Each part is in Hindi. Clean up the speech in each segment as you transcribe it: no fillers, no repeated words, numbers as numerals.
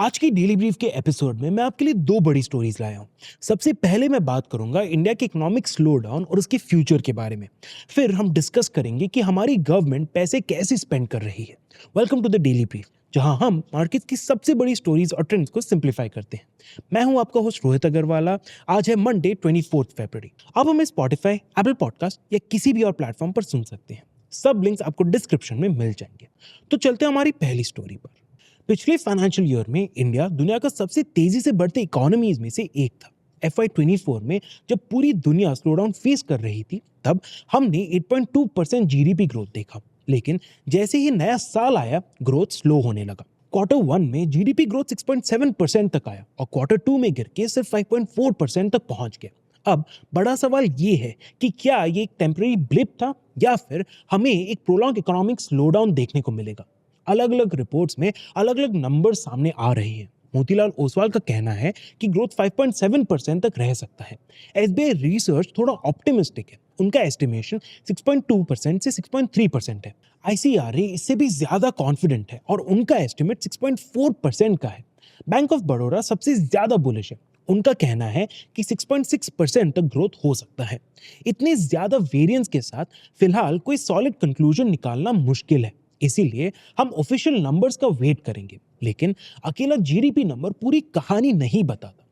आज की डेली ब्रीफ के एपिसोड में मैं आपके लिए दो बड़ी स्टोरीज लाया हूँ। सबसे पहले मैं बात करूंगा इंडिया के इकोनॉमिक स्लो डाउन और उसके फ्यूचर के बारे में। फिर हम डिस्कस करेंगे कि हमारी गवर्नमेंट पैसे कैसे स्पेंड कर रही है। Welcome to the daily brief, जहां हम मार्केट की सबसे बड़ी स्टोरीज और ट्रेंड्स को सिंप्लीफाई करते हैं। मैं हूं आपका होस्ट रोहित अग्रवाला। आज है मंडे 24 फरवरी। अब हमें स्पॉटिफाई, एप्पल पॉडकास्ट या किसी भी और प्लेटफॉर्म पर सुन सकते हैं। सब लिंक्स आपको डिस्क्रिप्शन में मिल जाएंगे। तो चलते हैं हमारी पहली स्टोरी पर। पिछले फाइनेंशियल ईयर में इंडिया दुनिया का सबसे तेजी से बढ़ते इकोनॉमीज में से एक था। FY24 में जब पूरी दुनिया स्लोडाउन फेस कर रही थी, तब हमने 8.2% जीडीपी ग्रोथ देखा। लेकिन जैसे ही नया साल आया, ग्रोथ स्लो होने लगा। Q1 में जीडीपी ग्रोथ 6.7% तक आया और Q2 में गिर के सिर्फ 5.4% तक पहुंच गया। अब बड़ा सवाल ये है कि क्या ये एक टेम्पररी ब्लिप था या फिर हमें एक प्रोलॉन्ग इकोनॉमिक स्लोडाउन देखने को मिलेगा। अलग अलग रिपोर्ट्स में अलग अलग नंबर सामने आ रहे हैं। मोतीलाल ओसवाल का कहना है कि ग्रोथ 5.7% तक रह सकता है। एसबीआई रिसर्च थोड़ा ऑप्टिमिस्टिक है, उनका एस्टिमेशन 6.2% से 6.3% है। आईसीआरए इससे भी ज्यादा कॉन्फिडेंट है और उनका एस्टिमेट 6.4% का है। बैंक ऑफ बड़ौदा सबसे ज्यादा बुलिश है, उनका कहना है कि 6.6% तक ग्रोथ हो सकता है। इतने ज्यादा वेरिएंस के साथ फिलहाल कोई सॉलिड कंक्लूजन निकालना मुश्किल है, इसीलिए हम ऑफिशियल नंबर्स का वेट करेंगे। लेकिन अकेला जीडीपी नंबर पूरी कहानी नहीं बताता।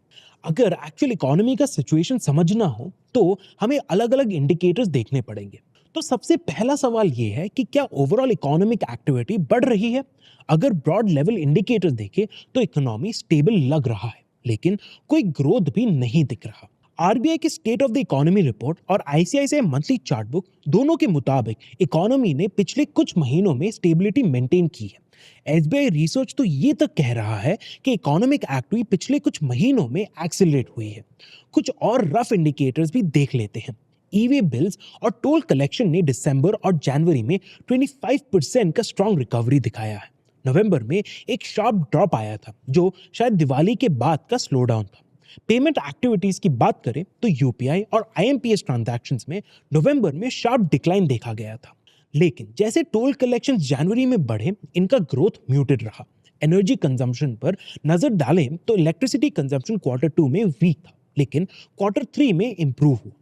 अगर एक्चुअल इकोनॉमी का सिचुएशन समझना हो तो हमें अलग अलग इंडिकेटर्स देखने पड़ेंगे। तो सबसे पहला सवाल यह है कि क्या ओवरऑल इकोनॉमिक एक्टिविटी बढ़ रही है। अगर ब्रॉड लेवल इंडिकेटर्स देखें तो इकोनॉमी स्टेबल लग रहा है, लेकिन कोई ग्रोथ भी नहीं दिख रहा। आरबीआई की state of the economy report और आईसीआईसीआई मंथली चार्ट बुक दोनों के मुताबिक इकोनॉमी ने पिछले कुछ महीनों में स्टेबिलिटी मेंटेन की है। एसबीआई रिसर्च तो ये तक कह रहा है कि इकोनॉमिक एक्टिविटी पिछले कुछ महीनों में एक्सेलरेट हुई है। कुछ और रफ इंडिकेटर्स भी देख लेते हैं। ई-वे बिल्स और टोल कलेक्शन ने दिसंबर और जनवरी में 25% का स्ट्रॉन्ग रिकवरी दिखाया है। नवंबर में एक शार्प ड्रॉप आया था, जो शायद दिवाली के बाद का स्लो डाउन था। पेमेंट एक्टिविटीज की बात करें तो यूपीआई और आईएमपीएस ट्रांजैक्शंस में नवंबर में शार्प डिक्लाइन देखा गया था। लेकिन जैसे टोल कलेक्शन जनवरी में बढ़े, इनका ग्रोथ म्यूटेड रहा। एनर्जी कंजम्पशन पर नजर डालें तो इलेक्ट्रिसिटी कंजम्पशन Q2 में वीक था, लेकिन Q3 में इंप्रूव हुआ।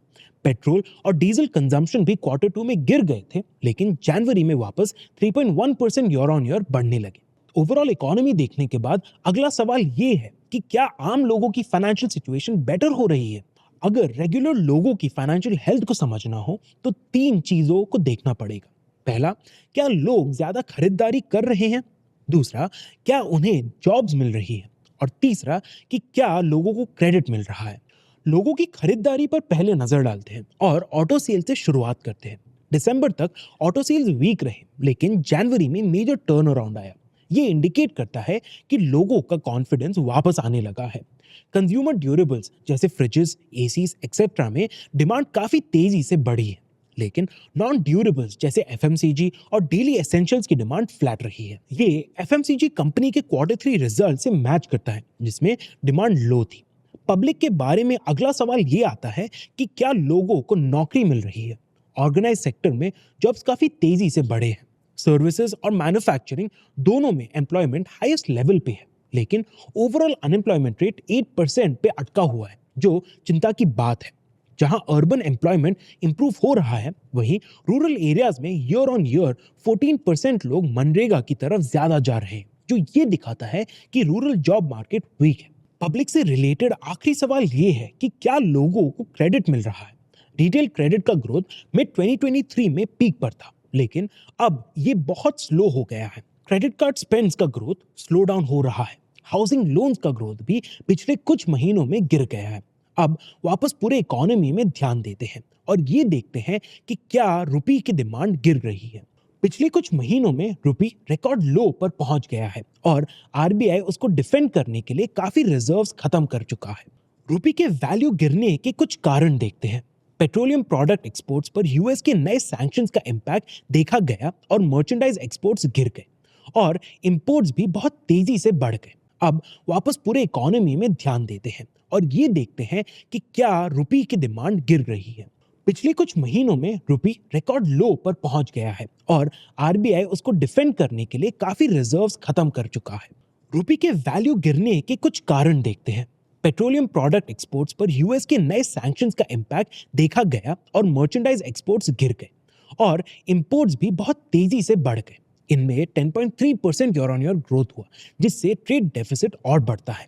पेट्रोल और डीजल कंजम्पशन भी Q2 में गिर गए थे, लेकिन जनवरी में वापस 3.1% ईयर ऑन ईयर बढ़ने लगे। ओवरऑल इकोनॉमी देखने के बाद अगला सवाल ये है कि क्या आम लोगों की फाइनेंशियल सिचुएशन बेटर हो रही है। अगर रेगुलर लोगों की फाइनेंशियल हेल्थ को समझना हो तो तीन चीजों को देखना पड़ेगा। पहला, क्या लोग ज्यादा खरीदारी कर रहे हैं। दूसरा, क्या उन्हें जॉब्स मिल रही है। और तीसरा, कि क्या लोगों को क्रेडिट मिल रहा है। लोगों की खरीदारी पर पहले नजर डालते हैं और ऑटो सेल से शुरुआत करते हैं। दिसंबर तक ऑटो सेल्स वीक रहे, लेकिन जनवरी में मेजर टर्न अराउंड आया। ये इंडिकेट करता है कि लोगों का कॉन्फिडेंस वापस आने लगा है। कंज्यूमर ड्यूरेबल्स जैसे फ्रिजेस, एसीज एक्सेट्रा में डिमांड काफी तेजी से बढ़ी है, लेकिन नॉन ड्यूरेबल्स जैसे एफएमसीजी और डेली एसेंशियल्स की डिमांड फ्लैट रही है। ये एफएमसीजी कंपनी के Q3 रिजल्ट से मैच करता है, जिसमें डिमांड लो थी। पब्लिक के बारे में अगला सवाल ये आता है कि क्या लोगों को नौकरी मिल रही है। ऑर्गेनाइज सेक्टर में जॉब्स काफी तेजी से बढ़े हैं। सर्विसेज और मैन्युफैक्चरिंग दोनों में एम्प्लॉयमेंट हाईएस्ट लेवल पे है, लेकिन ओवरऑल अनएम्प्लॉयमेंट रेट 8% पे अटका हुआ है, जो चिंता की बात है। जहां अर्बन एम्प्लॉयमेंट इंप्रूव हो रहा है, वहीं रूरल एरियाज में ईयर ऑन ईयर 14% लोग मनरेगा की तरफ ज्यादा जा रहे हैं, जो ये दिखाता है कि रूरल जॉब मार्केट वीक है। पब्लिक से रिलेटेड आखिरी सवाल ये है कि क्या लोगों को क्रेडिट मिल रहा है। रिटेल क्रेडिट का ग्रोथ मिड 2023 में पीक पर था, लेकिन अब ये बहुत स्लो हो गया है। क्रेडिट कार्ड स्पेंड्स का ग्रोथ स्लो डाउन हो रहा है। हाउसिंग लोन्स का ग्रोथ भी पिछले कुछ महीनों में गिर गया है। अब वापस पूरे इकोनॉमी में ध्यान देते हैं और ये देखते हैं कि क्या रुपये की डिमांड गिर रही है। पिछले कुछ महीनों में रुपये रिकॉर्ड लो पर पहुंच गया है और आरबीआई उसको डिफेंड करने के लिए काफी रिजर्व्स खत्म कर चुका है। रुपये के वैल्यू गिरने के कुछ कारण देखते हैं। पेट्रोलियम प्रोडक्ट एक्सपोर्ट्स पर यूएस के नए सैंक्शंस का इंपैक्ट देखा गया और मर्चेंडाइज एक्सपोर्ट्स गिर गए और इंपोर्ट्स भी बहुत तेजी से बढ़ गए। अब वापस पूरे इकोनॉमी में ध्यान देते हैं और ये देखते हैं कि क्या रुपये की डिमांड गिर रही है। पिछले कुछ महीनों में रुपये रिकॉर्ड लो पर पहुंच गया है और आरबीआई उसको डिफेंड करने के लिए काफी रिजर्व्स खत्म कर चुका है। रुपये के वैल्यू गिरने के कुछ कारण देखते हैं। पेट्रोलियम प्रोडक्ट एक्सपोर्ट्स पर यूएस के नए सैंक्शंस का इम्पैक्ट देखा गया और मर्चेंडाइज एक्सपोर्ट्स गिर गए और इंपोर्ट्स भी बहुत तेजी से बढ़ गए। इनमें 10.3% ईयर ऑन ईयर ग्रोथ हुआ, जिससे ट्रेड डेफिसिट और बढ़ता है।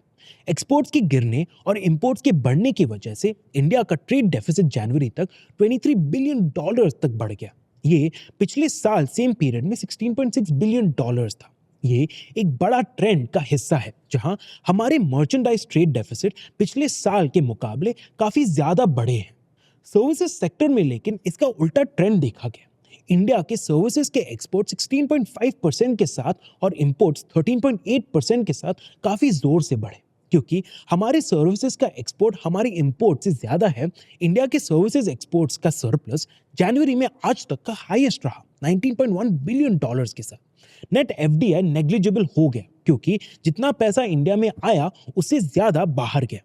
एक्सपोर्ट्स के गिरने और इंपोर्ट्स के बढ़ने की वजह से इंडिया का ट्रेड डेफिसिट जनवरी तक $23 बिलियन तक बढ़ गया। ये पिछले साल सेम पीरियड में $16.6 बिलियन था। ये एक बड़ा ट्रेंड का हिस्सा है, जहां हमारे मर्चेंडाइज ट्रेड डेफिसिट पिछले साल के मुकाबले काफी ज्यादा बढ़े हैं। सर्विसेज सेक्टर में लेकिन इसका उल्टा ट्रेंड देखा गया। इंडिया के सर्विसेज के एक्सपोर्ट 16.5% के साथ और इंपोर्ट्स 13.8% के साथ काफी जोर से बढ़े। क्योंकि हमारे सर्विसेज का एक्सपोर्ट हमारे इंपोर्ट से ज्यादा है, इंडिया के सर्विसेज एक्सपोर्ट्स का सरप्लस जनवरी में आज तक का हाईएस्ट रहा, $19.1 बिलियन के साथ। नेट एफडीआई नेग्लिजिबल हो गया, क्योंकि जितना पैसा इंडिया में आया उससे ज्यादा बाहर गया।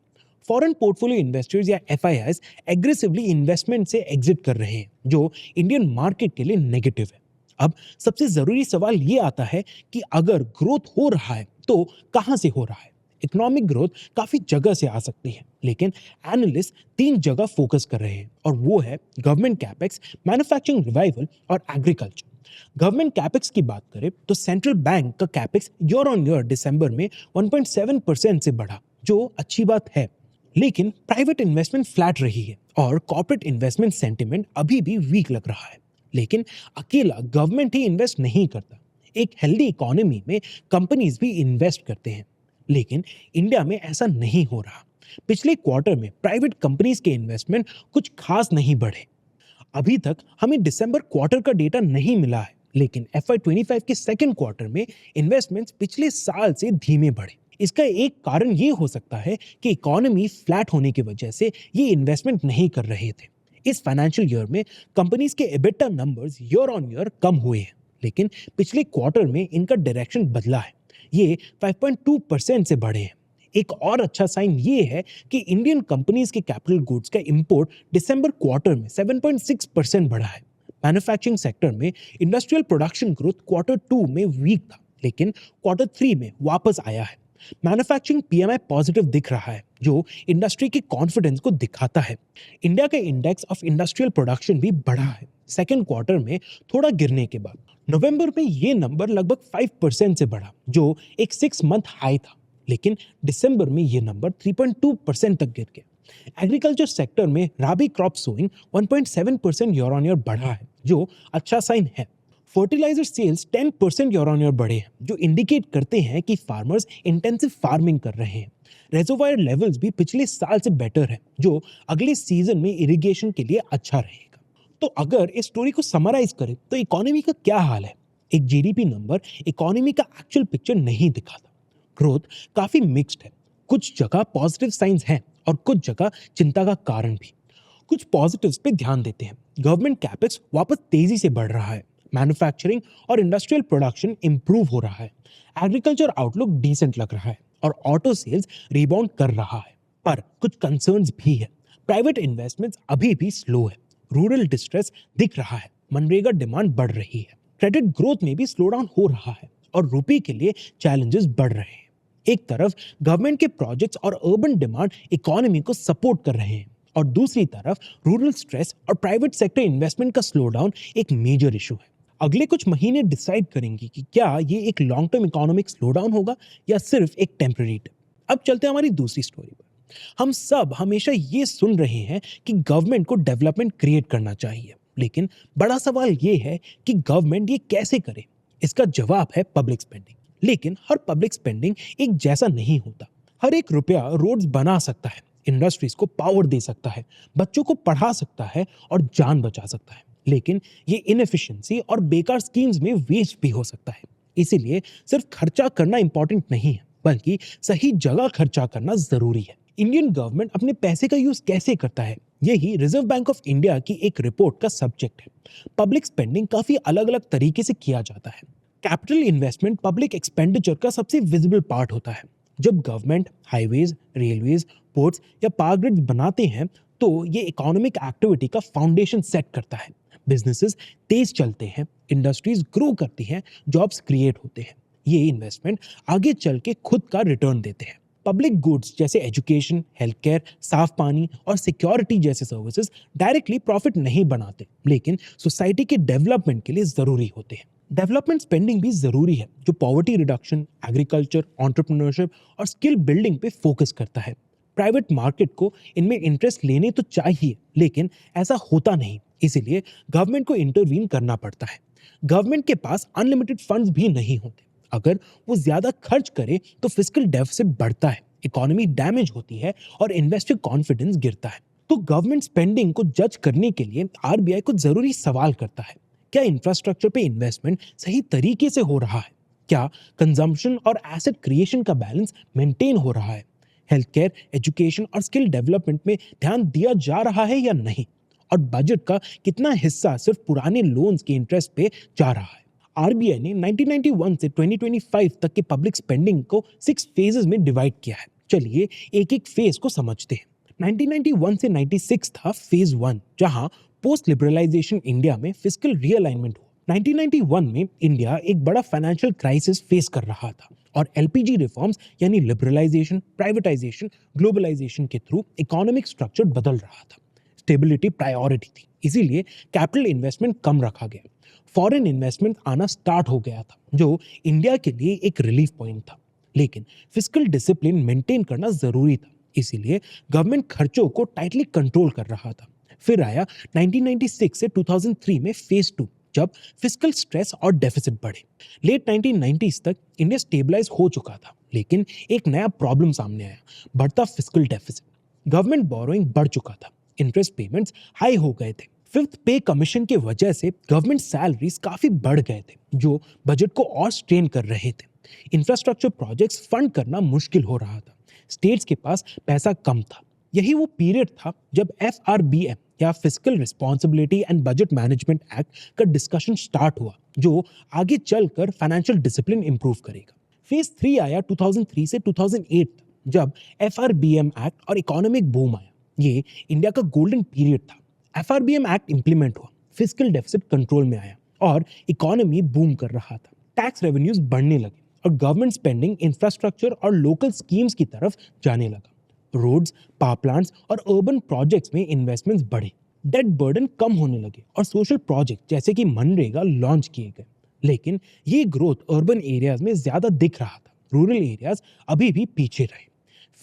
फॉरेन पोर्टफोलियो इन्वेस्टर्स या एफआईआईज एग्रेसिवली इन्वेस्टमेंट से एग्जिट कर रहे हैं, जो इंडियन मार्केट के लिए नेगेटिव है। अब सबसे जरूरी सवाल ये आता है कि अगर ग्रोथ हो रहा है तो कहां से हो रहा है। इकोनॉमिक ग्रोथ काफी जगह से आ सकती है, लेकिन एनालिस्ट 3 जगह फोकस कर रहे हैं, और वो है गवर्नमेंट कैपेक्स, मैन्युफैक्चरिंग रिवाइवल और एग्रीकल्चर। गवर्नमेंट कैपेक्स की बात करें तो सेंट्रल बैंक का कैपेक्स ईयर ऑन ईयर दिसंबर में 1.7% से बढ़ा, जो अच्छी बात है। लेकिन प्राइवेट इन्वेस्टमेंट फ्लैट रही है और कॉर्पोरेट इन्वेस्टमेंट सेंटिमेंट अभी भी वीक लग रहा है। लेकिन अकेला गवर्नमेंट ही इन्वेस्ट नहीं करता। एक हेल्दी इकोनॉमी में कंपनीज भी इन्वेस्ट करते हैं, लेकिन इंडिया में ऐसा नहीं हो रहा। पिछले क्वार्टर में प्राइवेट कंपनीज के इन्वेस्टमेंट कुछ खास नहीं बढ़े। अभी तक हमें दिसंबर क्वार्टर का डेटा नहीं मिला है, लेकिन FY25 के सेकंड क्वार्टर में इन्वेस्टमेंट्स पिछले साल से धीमे बढ़े। इसका एक कारण ये हो सकता है कि इकोनॉमी फ्लैट होने की वजह से ये इन्वेस्टमेंट नहीं कर रहे थे। इस फाइनेंशियल ईयर में कंपनीज के EBITDA numbers year on year कम हुए हैं, लेकिन पिछले क्वार्टर में इनका डायरेक्शन बदला है। ये 5.2% से बढ़े हैं। एक और अच्छा साइन ये है कि इंडियन कंपनीज के कैपिटल गुड्स का इंपोर्ट दिसंबर क्वार्टर में 7.6% बढ़ा है। मैन्युफैक्चरिंग सेक्टर में इंडस्ट्रियल प्रोडक्शन ग्रोथ क्वार्टर 2 में वीक था, लेकिन क्वार्टर 3 में वापस आया है। मैन्युफैक्चरिंग पीएमआई पॉजिटिव दिख रहा है, जो इंडस्ट्री के कॉन्फिडेंस को दिखाता है। इंडिया का इंडेक्स ऑफ इंडस्ट्रियल प्रोडक्शन भी बढ़ा है सेकेंड क्वार्टर में थोड़ा गिरने के बाद। नवंबर में ये नंबर लगभग 5% से बढ़ा, जो एक 6 मंथ हाई था, लेकिन दिसंबर में ये नंबर 3.2% तक गिर गया। एग्रीकल्चर सेक्टर में rabi crop sowing 1.7% year on year बढ़ा है, जो अच्छा साइन है। Fertiliser sales 10% year on year बढ़े हैं, जो इंडिकेट करते हैं कि फार्मर्स इंटेंसिव फार्मिंग कर रहे हैं। रेजर्वायर लेवल्स भी पिछले साल से बेटर है, जो अगले सीजन में इरिगेशन के लिए अच्छा रहेगा। तो अगर इस स्टोरी को समराइज करें तो इकोनॉमी का क्या हाल है। एक जीडीपी नंबर इकोनॉमी का एक्चुअल पिक्चर नहीं दिखाता। ग्रोथ काफी मिक्स्ड है, कुछ जगह पॉजिटिव साइंस हैं और कुछ जगह चिंता का कारण भी। कुछ पॉजिटिव्स पे ध्यान देते हैं। गवर्नमेंट कैपेक्स वापस तेजी से बढ़ रहा है, मैन्युफैक्चरिंग और इंडस्ट्रियल प्रोडक्शन इंप्रूव हो रहा है, एग्रीकल्चर आउटलुक डिसेंट लग रहा है और ऑटो सेल्स रिबाउंड कर रहा है। पर कुछ कंसर्न्स भी है। प्राइवेट इन्वेस्टमेंट्स अभी भी स्लो है, रूरल डिस्ट्रेस दिख रहा है, मनरेगा डिमांड बढ़ रही है, क्रेडिट ग्रोथ में भी स्लो डाउन हो रहा है और रुपये के लिए चैलेंजेस बढ़ रहे हैं। एक तरफ गवर्नमेंट के प्रोजेक्ट्स और अर्बन डिमांड इकोनॉमी को सपोर्ट कर रहे हैं, और दूसरी तरफ रूरल स्ट्रेस और प्राइवेट सेक्टर इन्वेस्टमेंट का स्लो डाउन एक मेजर इशू है। अगले कुछ महीने डिसाइड करेंगे कि क्या ये एक long term economic slow down होगा या सिर्फ एक टेम्पररी। अब चलते हैं हमारी दूसरी स्टोरी पर। हम सब हमेशा ये सुन रहे हैं कि गवर्नमेंट को डेवलपमेंट क्रिएट करना चाहिए, लेकिन बड़ा सवाल ये है कि गवर्नमेंट ये कैसे करे। इसका जवाब है पब्लिक स्पेंडिंग। लेकिन हर पब्लिक स्पेंडिंग एक जैसा नहीं होता। हर एक रुपया रोड्स बना सकता है, इंडस्ट्रीज को पावर दे सकता है, बच्चों को पढ़ा सकता है और जान बचा सकता है, लेकिन ये इनएफिशिएंसी और बेकार स्कीम्स में वेस्ट भी हो सकता है। इसीलिए सिर्फ खर्चा करना इंपॉर्टेंट नहीं है, बल्कि सही जगह खर्चा करना जरूरी है। इंडियन गवर्नमेंट अपने पैसे का यूज कैसे करता है, यही रिजर्व बैंक ऑफ इंडिया की एक रिपोर्ट का सब्जेक्ट है। पब्लिक स्पेंडिंग काफी अलग अलग तरीके से किया जाता है। कैपिटल इन्वेस्टमेंट पब्लिक एक्सपेंडिचर का सबसे विजिबल पार्ट होता है। जब गवर्नमेंट हाईवेज, रेलवेज, पोर्ट्स या पावर ग्रिड्स बनाते हैं तो ये इकोनॉमिक एक्टिविटी का फाउंडेशन सेट करता है। बिजनेसेस तेज चलते हैं, इंडस्ट्रीज ग्रो करती हैं, जॉब्स क्रिएट होते हैं। ये इन्वेस्टमेंट आगे चल के खुद का रिटर्न देते हैं। पब्लिक गुड्स जैसे एजुकेशन, हेल्थ केयर, साफ पानी और सिक्योरिटी जैसे सर्विसेज डायरेक्टली प्रॉफिट नहीं बनाते, लेकिन सोसाइटी के डेवलपमेंट के लिए जरूरी होते हैं। डेवलपमेंट स्पेंडिंग भी जरूरी है, जो पॉवर्टी रिडक्शन, एग्रीकल्चर, एंटरप्रेन्योरशिप और स्किल बिल्डिंग पे फोकस करता है। प्राइवेट मार्केट को इनमें इंटरेस्ट लेने तो चाहिए, लेकिन ऐसा होता नहीं, इसीलिए गवर्नमेंट को इंटरवीन करना पड़ता है। गवर्नमेंट के पास अनलिमिटेड फंड्स भी नहीं होते। अगर वो ज्यादा खर्च करे तो फिस्कल डेफिसिट बढ़ता है, इकोनॉमी डैमेज होती है और इन्वेस्टर कॉन्फिडेंस गिरता है। तो गवर्नमेंट स्पेंडिंग को जज करने के लिए आरबीआई कुछ जरूरी सवाल करता है। क्या इंफ्रास्ट्रक्चर पे इन्वेस्टमेंट सही तरीके से हो रहा है? क्या कंजम्पशन और एसेट क्रिएशन का बैलेंस मेंटेन हो रहा है? हेल्थ केयर, एजुकेशन और स्किल डेवलपमेंट में ध्यान दिया जा रहा है या नहीं? और बजट का कितना हिस्सा सिर्फ पुराने लोन्स के इंटरेस्ट पे जा रहा है? आरबीआई ने 1991 से 2025 तक के पब्लिक स्पेंडिंग को 6 फेजेस में डिवाइड किया है। चलिए एक एक फेज को समझते हैं। 1991 से 96 था फेज 1, जहां पोस्ट लिबरलाइजेशन इंडिया में फिस्कल रीअलाइनमेंट हुआ। 1991 में इंडिया एक बड़ा फाइनेंशियल क्राइसिस फेस कर रहा था और एलपीजी रिफॉर्म्स यानी लिबरलाइजेशन, प्राइवेटाइजेशन, ग्लोबलाइजेशन के थ्रू इकोनॉमिक स्ट्रक्चर बदल रहा था। स्टेबिलिटी प्रायोरिटी थी, इसीलिए कैपिटल इन्वेस्टमेंट कम रखा गया। फॉरेन इन्वेस्टमेंट आना स्टार्ट हो गया था, जो इंडिया के लिए एक रिलीफ पॉइंट था। लेकिन फिस्कल डिसिप्लिन मेंटेन करना जरूरी था, इसीलिए गवर्नमेंट खर्चों को टाइटली कंट्रोल कर रहा था। फिर आया 1996 से 2003 में फेज 2, जब फिस्कल स्ट्रेस और डेफिसिट बढ़े। लेट 1990s तक इंडिया स्टेबलाइज हो चुका था, लेकिन एक नया प्रॉब्लम सामने आया, बढ़ता फिस्कल डेफिसिट। गवर्नमेंट बोरोइंग बढ़ चुका था, इंटरेस्ट पेमेंट्स हाई हो गए थे। फिफ्थ पे कमीशन की वजह से गवर्नमेंट सैलरीज काफी बढ़ गए थे, जो बजट को और स्ट्रेन कर रहे थे। इंफ्रास्ट्रक्चर प्रोजेक्ट्स फंड करना मुश्किल हो रहा था, स्टेट्स के पास पैसा कम था। यही वो पीरियड था जब एफआरबीएम या fiscal responsibility and budget management act का डिस्कशन स्टार्ट हुआ, जो आगे चलकर फाइनेंशियल डिसिप्लिन इंप्रूव करेगा। फेज 3 आया 2003 से 2008 तक, जब एफआरबीएम एक्ट और इकोनॉमिक बूम आया। ये इंडिया का गोल्डन पीरियड था। एफआरबीएम एक्ट इंप्लीमेंट हुआ, फिस्कल डेफिसिट कंट्रोल में आया और इकोनॉमी बूम कर रहा था। टैक्स रेवेन्यूज बढ़ने लगे और गवर्नमेंट स्पेंडिंग इंफ्रास्ट्रक्चर और लोकल स्कीम्स की तरफ जाने लगा। रोड्स, पावर प्लांट्स और अर्बन प्रोजेक्ट्स में इन्वेस्टमेंट्स बढ़े। डेट बर्डन कम होने लगे और सोशल प्रोजेक्ट जैसे कि मनरेगा लॉन्च किए गए। लेकिन ये ग्रोथ अर्बन एरियाज में ज्यादा दिख रहा था, रूरल एरियाज अभी भी पीछे रहे।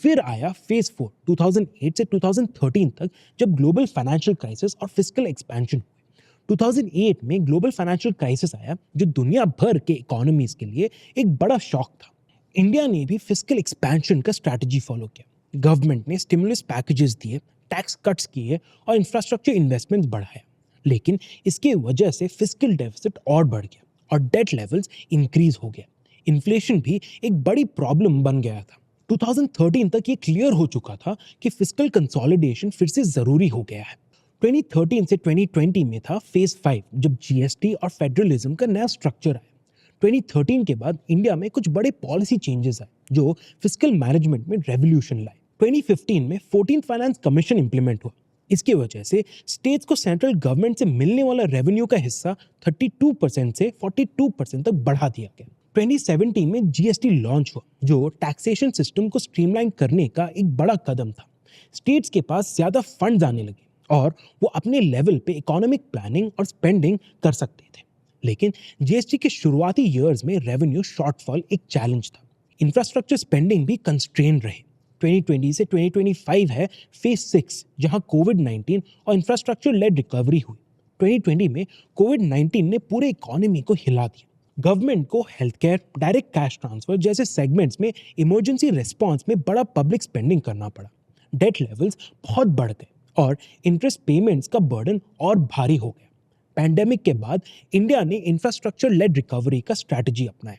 फिर आया फेज 4 2008 से 2013 तक, जब ग्लोबल फाइनेंशियल क्राइसिस और फिस्कल एक्सपेंशन हुए। 2008 में ग्लोबल फाइनेंशियल क्राइसिस आया, जो दुनिया भर के इकोनॉमीज के लिए एक बड़ा शॉक था। इंडिया ने भी फिस्कल एक्सपेंशन का स्ट्रैटेजी फॉलो किया। गवर्नमेंट ने स्टिमुलस पैकेजेस दिए, टैक्स कट्स किए और इंफ्रास्ट्रक्चर इन्वेस्टमेंट्स बढ़ाया। लेकिन इसके वजह से फिस्कल डेफिसिट और बढ़ गया और डेट लेवल्स इंक्रीज हो गया। इन्फ्लेशन भी एक बड़ी प्रॉब्लम बन गया था। 2013 तक ये क्लियर हो चुका था कि फिस्कल कंसोलिडेशन फिर से जरूरी हो गया है। 2013 से 2020 में था फेज 5, जब जीएसटी और फेडरलिज्म का नया स्ट्रक्चर आया। 2013 के बाद इंडिया में कुछ बड़े पॉलिसी चेंजेस आए, जो फिस्कल मैनेजमेंट में रेवोल्यूशन लाए। 2015 में 14th फाइनेंस कमीशन इंप्लीमेंट हुआ। इसकी वजह से स्टेट्स को सेंट्रल गवर्नमेंट से मिलने वाला रेवेन्यू का हिस्सा 32% से 42% तक बढ़ा दिया गया। 2017 में जीएसटी लॉन्च हुआ, जो टैक्सेशन सिस्टम को स्ट्रीमलाइन करने का एक बड़ा कदम था। स्टेट्स के पास ज्यादा फंड्स आने लगे और वो अपने लेवल पे इकोनॉमिक प्लानिंग और स्पेंडिंग कर सकते थे। लेकिन जीएसटी के शुरुआती ईयर्स में रेवेन्यू शॉर्टफॉल एक चैलेंज था। इंफ्रास्ट्रक्चर स्पेंडिंग भी कंस्ट्रेन रहे। 2020 से 2025 है फेज 6, जहां कोविड-19 और इंफ्रास्ट्रक्चर लेड रिकवरी हुई। 2020 में कोविड-19 ने पूरे इकोनॉमी को हिला दिया। गवर्नमेंट को health care, direct cash transfer जैसे सेगमेंट्स में इमरजेंसी रिस्पांस में बड़ा पब्लिक स्पेंडिंग करना पड़ा। डेट लेवल्स बहुत बढ़ गए और इंटरेस्ट पेमेंट्स का बर्डन और भारी हो गया। पैंडेमिक के बाद इंडिया ने इंफ्रास्ट्रक्चर लेड रिकवरी का स्ट्रैटेजी अपनाया।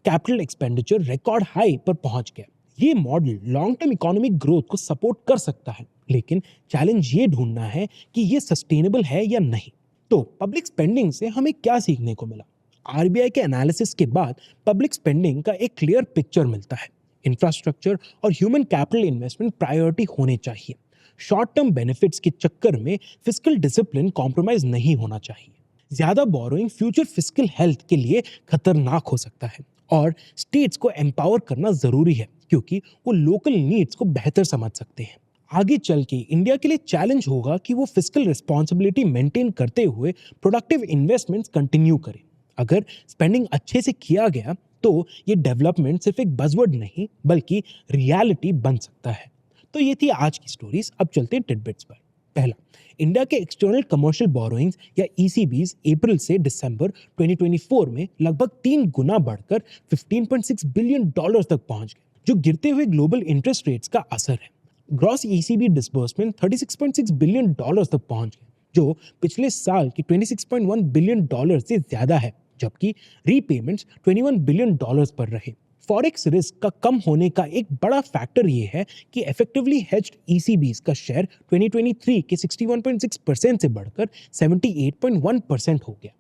कैपिटल एक्सपेंडिचर रिकॉर्ड हाई पर पहुंच गया। ये model long term economic growth को सपोर्ट कर सकता है, लेकिन चैलेंज ये ढूंढना है कि ये सस्टेनेबल है या नहीं। तो पब्लिक स्पेंडिंग से हमें क्या सीखने को मिला? आरबीआई के एनालिसिस के बाद पब्लिक स्पेंडिंग का एक क्लियर पिक्चर मिलता है। इंफ्रास्ट्रक्चर और ह्यूमन कैपिटल इन्वेस्टमेंट प्रायोरिटी होने चाहिए। शॉर्ट टर्म बेनिफिट्स के चक्कर में फिस्कल डिसिप्लिन कॉम्प्रोमाइज नहीं होना चाहिए। ज्यादा बोरोइंग फ्यूचर फिस्कल हेल्थ के लिए खतरनाक हो सकता है और स्टेट्स को एम्पावर करना ज़रूरी है क्योंकि वो लोकल नीड्स को बेहतर समझ सकते हैं। आगे चल के इंडिया के लिए चैलेंज होगा कि वो फिस्कल रिस्पॉन्सिबिलिटी मेंटेन करते हुए प्रोडक्टिव इन्वेस्टमेंट्स कंटिन्यू करें। अगर स्पेंडिंग अच्छे से किया गया तो ये डेवलपमेंट सिर्फ एक बज़वर्ड नहीं बल्कि रियलिटी बन सकता है। तो ये थी आज की स्टोरीज। अब चलते हैं टिडबिट्स पर। पहला, इंडिया के एक्सटर्नल कमर्शियल बोरोइंग्स या ईसीबीज अप्रैल से दिसंबर 2024 में लगभग 3 गुना बढ़कर $15.6 बिलियन तक पहुंच गए, जो गिरते हुए ग्लोबल इंटरेस्ट रेट्स का असर है। ग्रॉस ईसीबी डिसबर्समेंट $36.6 बिलियन तक पहुंच गए, जो पिछले साल की $26.1 बिलियन से ज्यादा है, जबकि रीपेमेंट्स $21 बिलियन पर रहे। फॉरेक्स रिस्क का कम होने का एक बड़ा फैक्टर ये है कि इफेक्टिवली हेज्ड ईसीबीज का शेयर 2023 के 61.6% से बढ़कर 78.1% हो गया।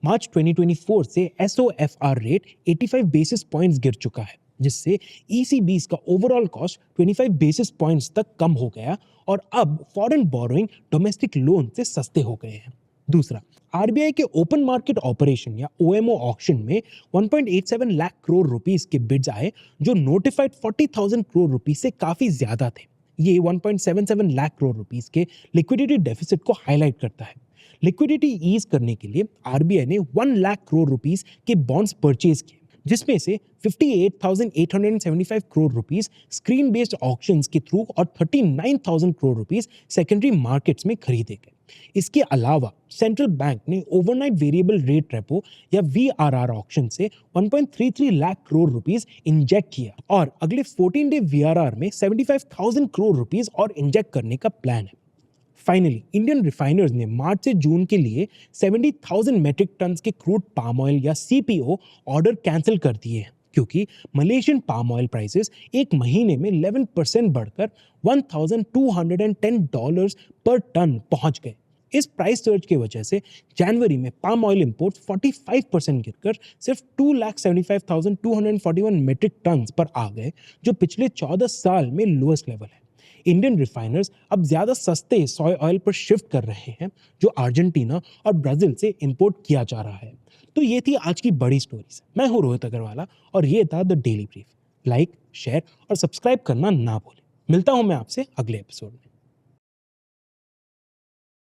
मार्च 2024 से एसओएफआर रेट 85 बेसिस पॉइंट्स गिर चुका है, जिससे ईसीबीज का ओवरऑल कॉस्ट 25 बेसिस पॉइंट्स तक कम हो गया और अब फॉरेन बोरोइंग डोमेस्टिक लोन से सस्ते हो गए हैं। दूसरा, आरबीआई के ओपन मार्केट ऑपरेशन या ओएमओ ऑक्शन में 1.87 लाख करोड़ रुपीस के बिड्स आए, जो नोटिफाइड 40,000 करोड़ रुपीस से काफी ज्यादा थे। ये 1.77 लाख करोड़ रुपीस के लिक्विडिटी डेफिसिट को हाईलाइट करता है। लिक्विडिटी ईज करने के लिए आरबीआई ने 1 लाख करोड़ रुपीस के बॉन्ड्स परचेज किए, जिसमें से 58,875 crore rupees screen based auctions के थ्रू और 39,000 करोड़ रुपीस सेकेंडरी मार्केट्स में खरीदे गए। इसके अलावा सेंट्रल बैंक ने ओवरनाइट वेरिएबल रेट रेपो या वीआरआर ऑक्शन से 1.33 लाख करोड़ रुपीस इंजेक्ट किया और अगले 14 डे वीआरआर में 75,000 करोड़ रुपीस और इंजेक्ट करने का प्लान है। फाइनली, इंडियन रिफाइनर्स ने मार्च से जून के लिए 70,000 मेट्रिक टन के क्रूड पाम ऑयल या सीपीओ ऑर्डर कैंसिल कर दिए हैं, क्योंकि मलेशियन पाम ऑयल प्राइसेस एक महीने में 11% बढ़कर $1,210 पर टन पहुंच गए। इस प्राइस सर्ज की वजह से जनवरी में पाम ऑयल इंपोर्ट्स 45% गिरकर सिर्फ 2,75,241 मेट्रिक टन पर आ गए, जो पिछले 14 साल में लोएस्ट लेवल है। इंडियन रिफाइनर्स अब ज्यादा सस्ते सोय ऑयल पर शिफ्ट कर रहे हैं, जो अर्जेंटीना और ब्राजील से इंपोर्ट किया जा रहा है। तो ये थी आज की बड़ी स्टोरीज। मैं हूं रोहित अग्रवाला और ये था the daily brief. Like, share और सब्सक्राइब करना ना भूलें। मिलता हूं मैं आपसे अगले एपिसोड में।